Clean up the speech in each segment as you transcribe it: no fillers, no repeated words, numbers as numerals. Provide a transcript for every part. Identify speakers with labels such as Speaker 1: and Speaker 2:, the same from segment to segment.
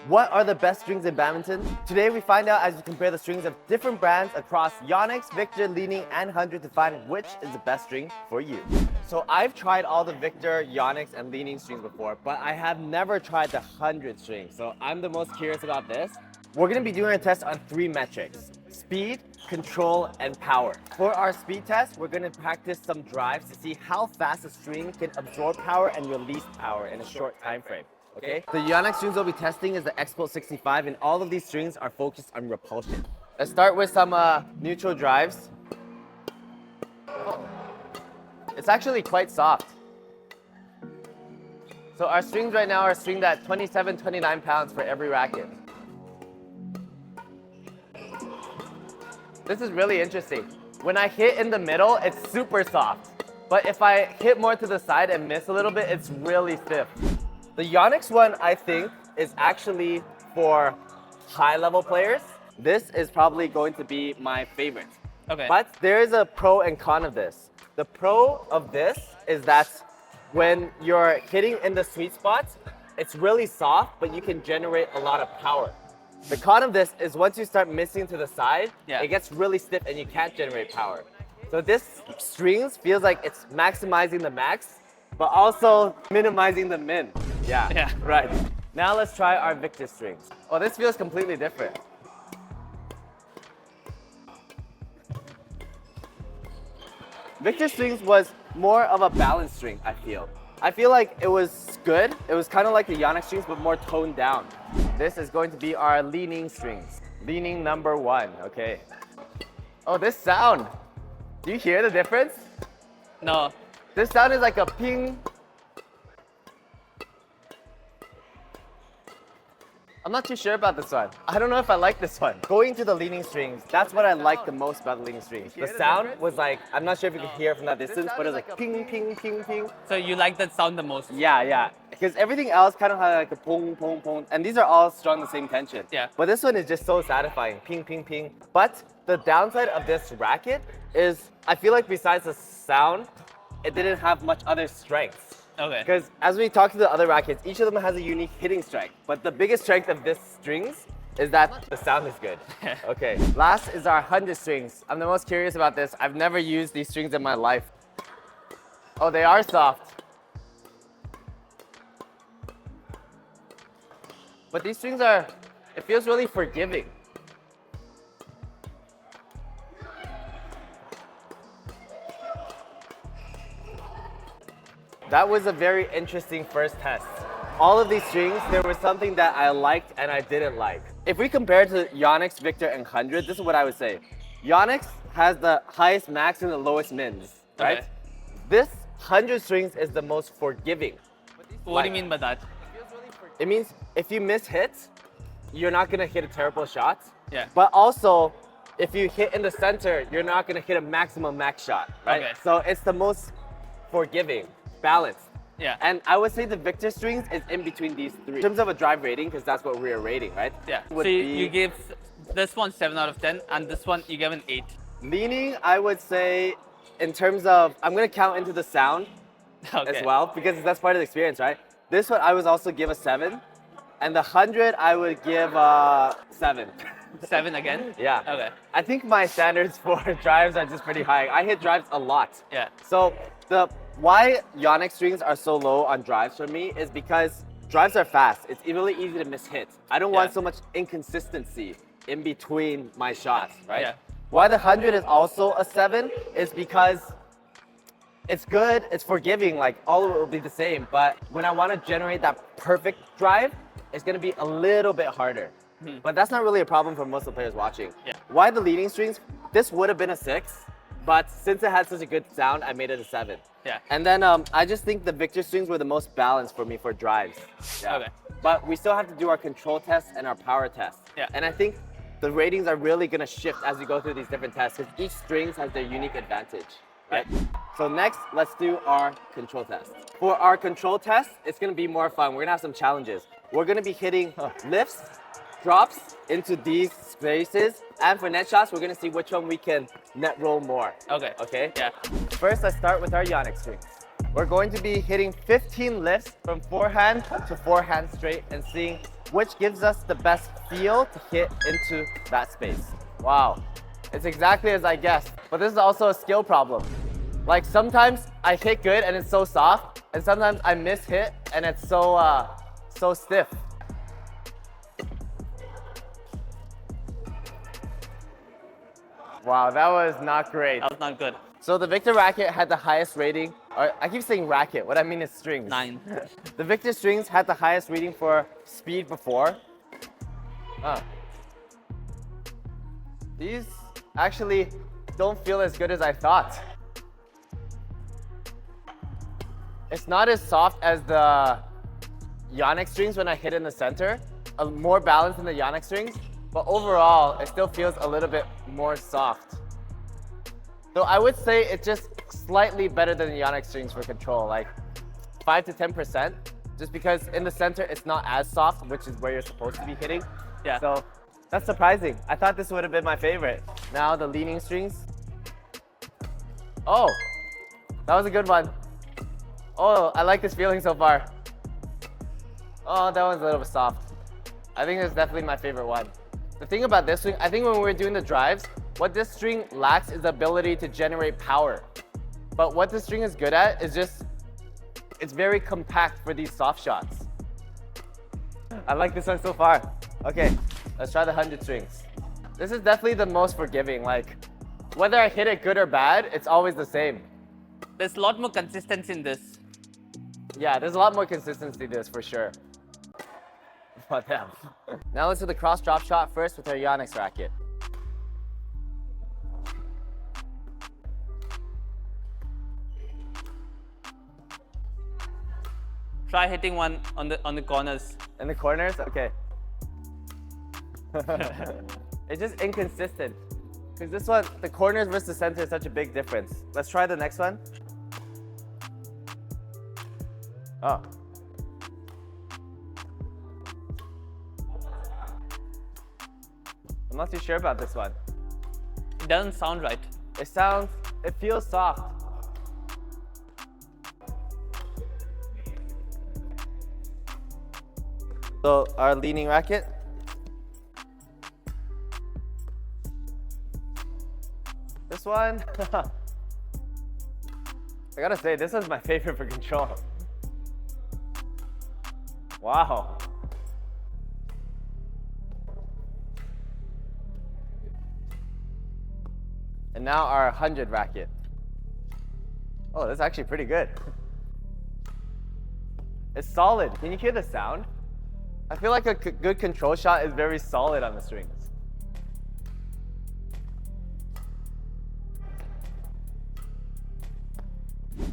Speaker 1: What are the best strings in badminton? Today we find out as we compare the strings of different brands across Yonex, Victor, Li-Ning, and 100 to find which is the best string for you. So I've tried all the Victor, Yonex, and Li-Ning strings before, but I have never tried the 100 string. So I'm the most curious about this. We're going to be doing a test on 3 metrics: speed, control, and power. For our speed test, we're going to practice some drives to see how fast a string can absorb power and release power in a short time frame. Okay? The Yonex strings we'll be testing is the Expo 65, and all of these strings are focused on repulsion. Let's start with some neutral drives. It's actually quite soft. So our strings right now are stringed at 27, 29 pounds for every racket. This is really interesting. When I hit in the middle, it's super soft. But if I hit more to the side and miss a little bit, it's really stiff. The Yonex one, I think, is actually for high-level players. This is probably going to be my favorite.
Speaker 2: Okay.
Speaker 1: But there is a pro and con of this. The pro of this is that when you're hitting in the sweet spot, it's really soft, but you can generate a lot of power. The con of this is once you start missing to the side, it gets really stiff and you can't generate power. So this strings feels like it's maximizing the max, but also minimizing the min. Yeah, right. Now let's try our Victor strings. Oh, this feels completely different. Victor strings was more of a balanced string, I feel. I feel like it was good. It was kind of like the Yonex strings, but more toned down. This is going to be our Li-Ning strings. Li-Ning number 1, okay. Oh, this sound. Do you hear the difference?
Speaker 2: No.
Speaker 1: This sound is like a ping. I'm not too sure about this one. I don't know if I like this one. Going to the Li-Ning strings, that's what I like the most about the Li-Ning strings. The sound was like, I'm not sure if you can hear it from that distance, but it was like ping, ping, ping, ping.
Speaker 2: So you like that sound the most?
Speaker 1: Yeah. Because everything else kind of had like a pong, pong, pong. And these are all strung the same tension.
Speaker 2: Yeah.
Speaker 1: But this one is just so satisfying. Ping, ping, ping. But the downside of this racket is I feel like besides the sound, it didn't have much other strength.
Speaker 2: Okay.
Speaker 1: Because as we talk to the other rackets, each of them has a unique hitting strength. But the biggest strength of this strings is that the sound is good. Okay. Last is our 100 strings. I'm the most curious about this. I've never used these strings in my life. Oh, they are soft. But these strings it feels really forgiving. That was a very interesting first test. All of these strings, there was something that I liked and I didn't like. If we compare to Yonex, Victor, and 100, this is what I would say. Yonex has the highest max and the lowest mins, right?
Speaker 2: Okay.
Speaker 1: This 100 strings is the most forgiving.
Speaker 2: What do you mean by that?
Speaker 1: It means if you miss hits, you're not gonna hit a terrible shot.
Speaker 2: Yeah.
Speaker 1: But also, if you hit in the center, you're not gonna hit a maximum max shot, right?
Speaker 2: Okay.
Speaker 1: So it's the most forgiving. Balanced.
Speaker 2: Yeah.
Speaker 1: And I would say the Victor strings is in between these 3. In terms of a drive rating, because that's what we are rating, right?
Speaker 2: Yeah. So you give this one 7 out of 10 and this one you give an 8.
Speaker 1: Li-Ning, I would say, in terms of, I'm going to count into the sound as well, because that's part of the experience, right? This one I would also give a 7. And the 100, I would give a 7.
Speaker 2: 7 again?
Speaker 1: Yeah.
Speaker 2: Okay.
Speaker 1: I think my standards for drives are just pretty high. I hit drives a lot.
Speaker 2: Yeah.
Speaker 1: So why Yonex strings are so low on drives for me is because drives are fast. It's really easy to miss hits. I don't want so much inconsistency in between my shots, right?
Speaker 2: Yeah.
Speaker 1: Why the 100 is also a 7 is because it's good, it's forgiving, like all of it will be the same. But when I want to generate that perfect drive, it's going to be a little bit harder. But that's not really a problem for most of the players watching.
Speaker 2: Yeah.
Speaker 1: Why the Li-Ning strings? This would have been a 6, but since it had such a good sound, I made it a 7.
Speaker 2: Yeah.
Speaker 1: And then I just think the Victor strings were the most balanced for me for drives. Yeah.
Speaker 2: Okay.
Speaker 1: But we still have to do our control test and our power test.
Speaker 2: Yeah.
Speaker 1: And I think the ratings are really going to shift as we go through these different tests because each strings has their unique advantage, right? So next, let's do our control test. For our control test, it's going to be more fun. We're going to have some challenges. We're going to be hitting lifts, drops into these spaces. And for net shots, we're going to see which one we can net roll more. Okay?
Speaker 2: Yeah.
Speaker 1: First, let's start with our Yonex strings. We're going to be hitting 15 lifts from forehand to forehand straight and seeing which gives us the best feel to hit into that space. Wow, it's exactly as I guessed, but this is also a skill problem. Like sometimes I hit good and it's so soft, and sometimes I miss hit and it's so stiff. Wow, that was not great.
Speaker 2: That was not good.
Speaker 1: So the Victor racket had the highest rating, or I keep saying racket, what I mean is strings.
Speaker 2: 9.
Speaker 1: The Victor strings had the highest rating for speed before. These actually don't feel as good as I thought. It's not as soft as the Yonex strings when I hit in the center. More balanced than the Yonex strings, but overall, it still feels a little bit more soft. So I would say it's just slightly better than the Yonex strings for control, like 5 to 10%, just because in the center it's not as soft, which is where you're supposed to be hitting.
Speaker 2: Yeah.
Speaker 1: So that's surprising. I thought this would have been my favorite. Now the Li-Ning strings. Oh, that was a good one. Oh, I like this feeling so far. Oh, that one's a little bit soft. I think it's definitely my favorite one. The thing about this string, I think when we're doing the drives, what this string lacks is the ability to generate power. But what this string is good at is just, it's very compact for these soft shots. I like this one so far. Okay, let's try the 100 strings. This is definitely the most forgiving. Like, whether I hit it good or bad, it's always the same.
Speaker 2: There's a lot more consistency in this.
Speaker 1: Yeah, there's a lot more consistency to this for sure. What the hell? Now let's do the cross drop shot first with our Yonex racket.
Speaker 2: Try hitting one on the corners.
Speaker 1: In the corners? Okay. It's just inconsistent. Because this one, the corners versus the center is such a big difference. Let's try the next one. Oh. I'm not too sure about this one.
Speaker 2: It doesn't sound right.
Speaker 1: It feels soft. So our Li-Ning racket. This one, I gotta say, this is my favorite for control. Wow. And now our 100 racket. Oh, that's actually pretty good. It's solid. Can you hear the sound? I feel like a good control shot is very solid on the strings.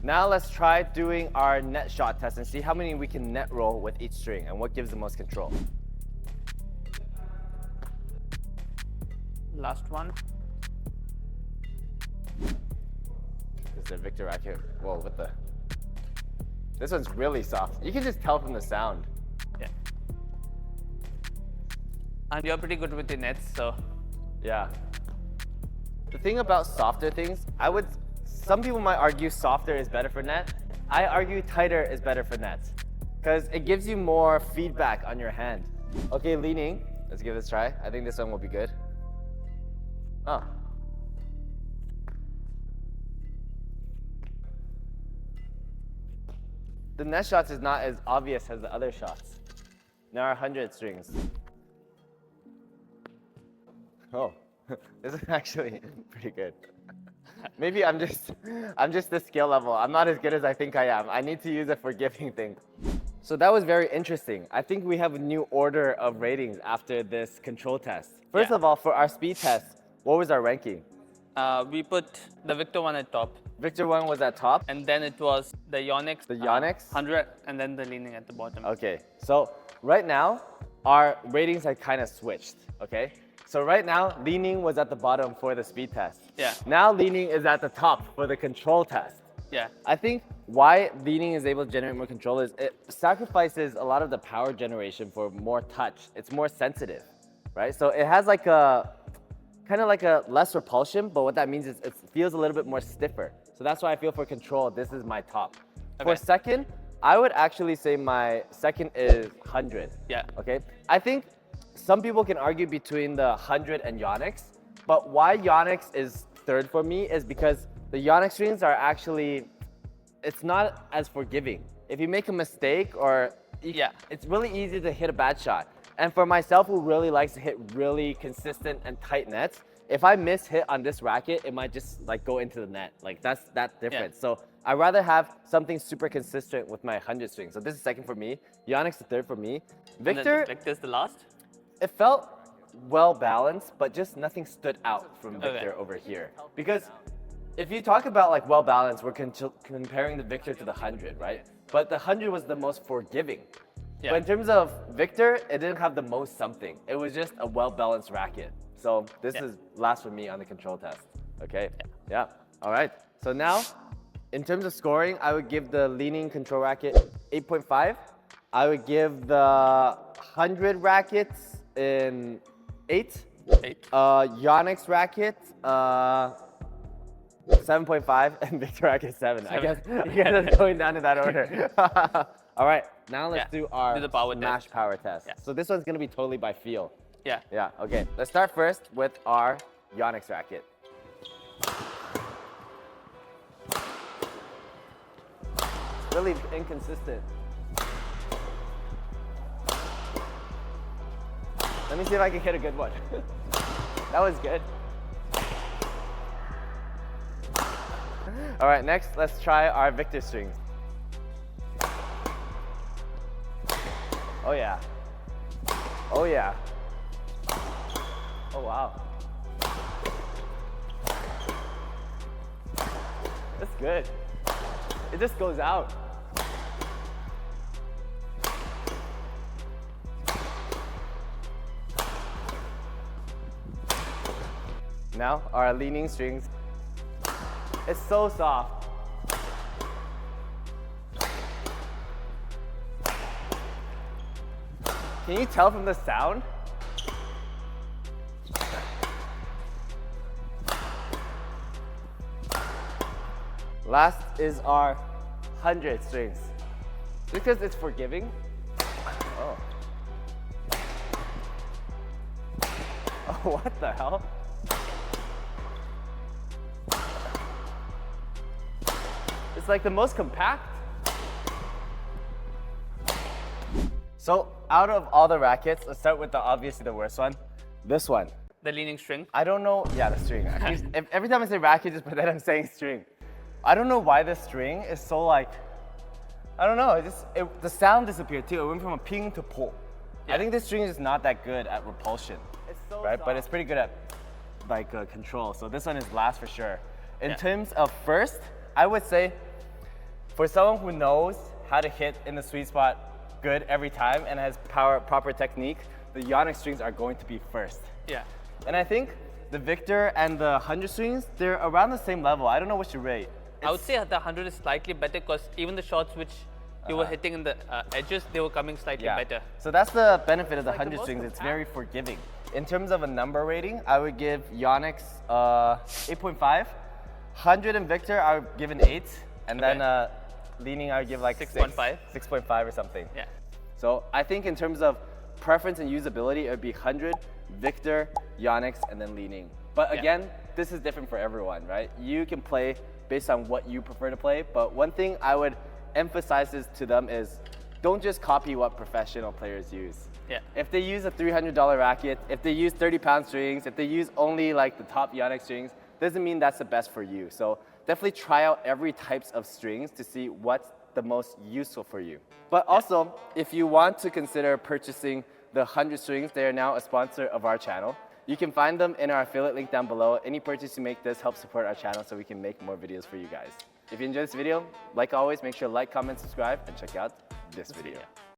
Speaker 1: Now let's try doing our net shot test and see how many we can net roll with each string and what gives the most control.
Speaker 2: Last one.
Speaker 1: This is the Victor racket. Whoa, what the? This one's really soft. You can just tell from the sound.
Speaker 2: Yeah. And you're pretty good with the nets, so.
Speaker 1: Yeah. The thing about softer things, some people might argue softer is better for net. I argue tighter is better for net because it gives you more feedback on your hand. Okay, Li-Ning, let's give this a try. I think this one will be good. Oh. The net shots is not as obvious as the other shots. Now our 100 strings. Oh, this is actually pretty good. Maybe I'm just the skill level. I'm not as good as I think I am. I need to use a forgiving thing. So that was very interesting. I think we have a new order of ratings after this control test. First of all, for our speed test, what was our ranking?
Speaker 2: We put the Victor one at top.
Speaker 1: Victor one was at top.
Speaker 2: And then it was the Yonex.
Speaker 1: The Yonex?
Speaker 2: 100, and then the Li-Ning at the bottom.
Speaker 1: Okay, so right now, our ratings have kind of switched, okay? So right now, Li-Ning was at the bottom for the speed test.
Speaker 2: Yeah.
Speaker 1: Now Li-Ning is at the top for the control test.
Speaker 2: Yeah.
Speaker 1: I think why Li-Ning is able to generate more control is it sacrifices a lot of the power generation for more touch. It's more sensitive, right? So it has like a, kind of like a less repulsion, but what that means is it feels a little bit more stiffer. So that's why I feel for control, this is my top.
Speaker 2: Okay.
Speaker 1: For second, I would actually say my second is 100.
Speaker 2: Yeah.
Speaker 1: Okay. I think some people can argue between the 100 and Yonex, but why Yonex is third for me is because the Yonex strings are actually, it's not as forgiving. If you make a mistake or it's really easy to hit a bad shot. And for myself, who really likes to hit really consistent and tight nets, if I miss hit on this racket, it might just like go into the net. Like that's that difference.
Speaker 2: Yeah.
Speaker 1: So I'd rather have something super consistent with my 100 string. So this is second for me. Yonex the third for me. Victor,
Speaker 2: Victor's the last?
Speaker 1: it felt well balanced, but just nothing stood out from Victor over here. Because if you talk about like well balanced, we're comparing the Victor to the 100, right? But the 100 was the most forgiving.
Speaker 2: Yeah.
Speaker 1: But in terms of Victor, it didn't have the most something. It was just a well-balanced racket. So this is last for me on the control test. Okay? Yeah. All right. So now, in terms of scoring, I would give the Li-Ning control racket 8.5. I would give the 100 rackets in 8. Yonex racket 7.5 and Victor racket 7. I guess you guys are going down in that order. All right, now let's do our smash power test.
Speaker 2: Yeah.
Speaker 1: So this one's gonna be totally by feel.
Speaker 2: Yeah.
Speaker 1: Yeah, okay. Let's start first with our Yonex racket. It's really inconsistent. Let me see if I can hit a good one. That was good. All right, next, let's try our Victor strings. Oh yeah. Oh yeah. Oh wow. That's good. It just goes out. Now, our Li-Ning strings. It's so soft. Can you tell from the sound? Last is our 100 strings. Because it's forgiving. Oh. Oh, what the hell? It's like the most compact. So out of all the rackets, let's start with obviously the worst one. This one.
Speaker 2: The Li-Ning string.
Speaker 1: I don't know. Yeah, the string. Every time I say racket, just pretend I'm saying string. I don't know why this string is so like, I don't know. The sound disappeared too. It went from a ping to pull. Yeah. I think this string is not that good at repulsion. It's so right, soft. But it's pretty good at like control. So this one is last for sure. In terms of first, I would say for someone who knows how to hit in the sweet spot good every time and has proper technique, the Yonex strings are going to be first.
Speaker 2: Yeah.
Speaker 1: And I think the Victor and the 100 strings, they're around the same level. I don't know what you rate.
Speaker 2: I would say the 100 is slightly better because even the shots which you were hitting in the edges, they were coming slightly better.
Speaker 1: So that's the benefit of the 100 strings. It's very forgiving. In terms of a number rating, I would give Yonex 8.5. 100 and Victor, I would give an 8. And then Li-Ning, I would give like 6.5. 6.5 or something. Yeah. So I think in terms of preference and usability, it would be 100, Victor, Yonex, and then Li-Ning. But again, this is different for everyone, right? You can play based on what you prefer to play. But one thing I would emphasize to them is don't just copy what professional players use. Yeah. If they use a $300 racket, if they use 30-pound strings, if they use only like the top Yonex strings, doesn't mean that's the best for you. So definitely try out every types of strings to see what's the most useful for you. But also, if you want to consider purchasing the 100 strings, they are now a sponsor of our channel. You can find them in our affiliate link down below. Any purchase you make does help support our channel so we can make more videos for you guys. If you enjoyed this video, like always, make sure to like, comment, subscribe, and check out this video.